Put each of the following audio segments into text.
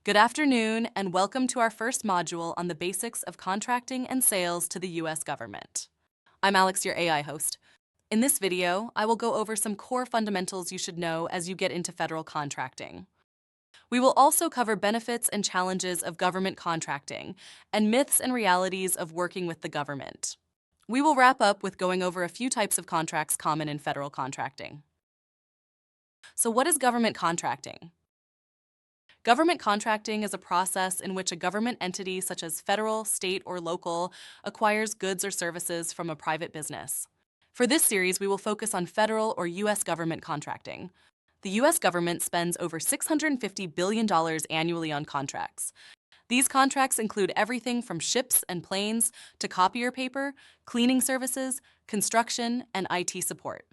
Good afternoon, and welcome to our first module on the basics of contracting and sales to the U.S. government. I'm Alex, your AI host. In this video, I will go over some core fundamentals you should know as you get into federal contracting. We will also cover benefits and challenges of government contracting and myths and realities of working with the government. We will wrap up with going over a few types of contracts common in federal contracting. So what is government contracting? Government contracting is a process in which a government entity such as federal, state, or local acquires goods or services from a private business. For this series, we will focus on federal or U.S. government contracting. The U.S. government spends over $650 billion annually on contracts. These contracts include everything from ships and planes to copier paper, cleaning services, construction, and IT support.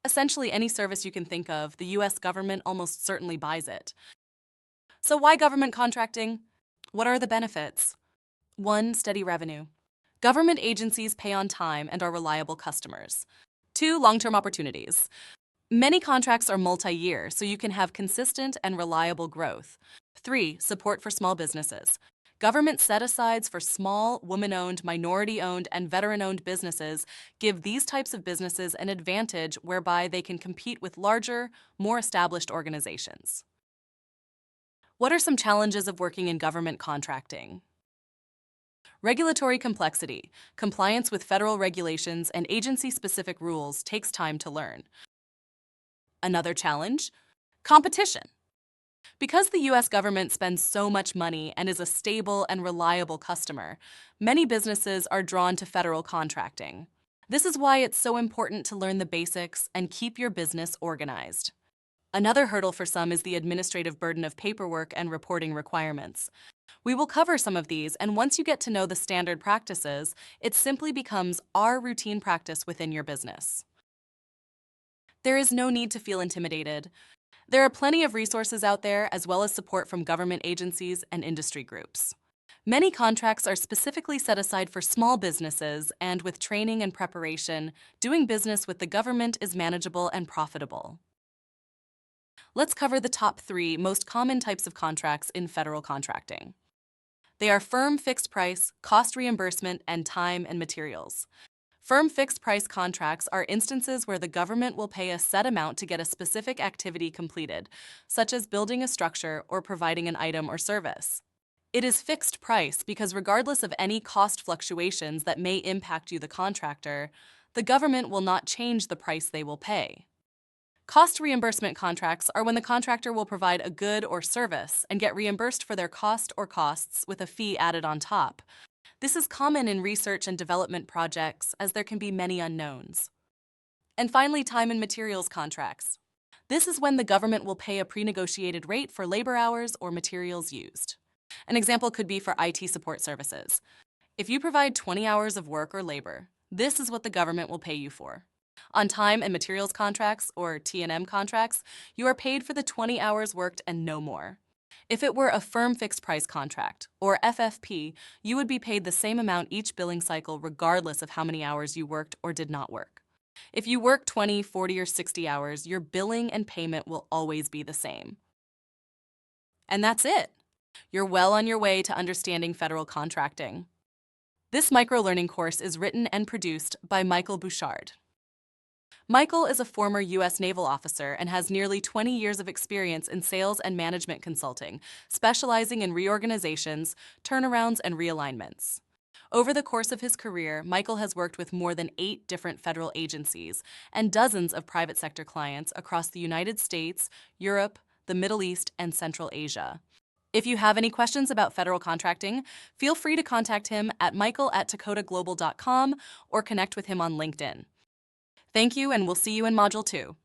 Essentially, any service you can think of, the U.S. government almost certainly buys it. So why government contracting? What are the benefits? 1. Steady revenue. Government agencies pay on time and are reliable customers. 2. Long-term opportunities. Many contracts are multi-year, so you can have consistent and reliable growth. 3. Support for small businesses. Government set-asides for small, woman-owned, minority-owned, and veteran-owned businesses give these types of businesses an advantage whereby they can compete with larger, more established organizations. What are some challenges of working in government contracting? Regulatory complexity. Compliance with federal regulations and agency-specific rules takes time to learn. Another challenge? Competition. Because the U.S. government spends so much money and is a stable and reliable customer, many businesses are drawn to federal contracting. This is why it's so important to learn the basics and keep your business organized. Another hurdle for some is the administrative burden of paperwork and reporting requirements. We will cover some of these, and once you get to know the standard practices, it simply becomes our routine practice within your business. There is no need to feel intimidated. There are plenty of resources out there, as well as support from government agencies and industry groups. Many contracts are specifically set aside for small businesses, and with training and preparation, doing business with the government is manageable and profitable. Let's cover the top 3 most common types of contracts in federal contracting. They are firm fixed price, cost reimbursement, and time and materials. Firm fixed price contracts are instances where the government will pay a set amount to get a specific activity completed, such as building a structure or providing an item or service. It is fixed price because regardless of any cost fluctuations that may impact you, the contractor, the government will not change the price they will pay. Cost reimbursement contracts are when the contractor will provide a good or service and get reimbursed for their cost or costs with a fee added on top. This is common in research and development projects, as there can be many unknowns. And finally, time and materials contracts. This is when the government will pay a pre-negotiated rate for labor hours or materials used. An example could be for IT support services. If you provide 20 hours of work or labor, this is what the government will pay you for. On time and materials contracts, or T&M contracts, you are paid for the 20 hours worked and no more. If it were a firm fixed price contract, or FFP, you would be paid the same amount each billing cycle regardless of how many hours you worked or did not work. If you work 20, 40, or 60 hours, your billing and payment will always be the same. And that's it. You're well on your way to understanding federal contracting. This micro-learning course is written and produced by Michael Bouchard. Michael is a former U.S. naval officer and has nearly 20 years of experience in sales and management consulting, specializing in reorganizations, turnarounds, and realignments. Over the course of his career, Michael has worked with more than 8 different federal agencies and dozens of private sector clients across the United States, Europe, the Middle East, and Central Asia. If you have any questions about federal contracting, feel free to contact him at michael@takotaglobal.com or connect with him on LinkedIn. Thank you, and we'll see you in Module 2.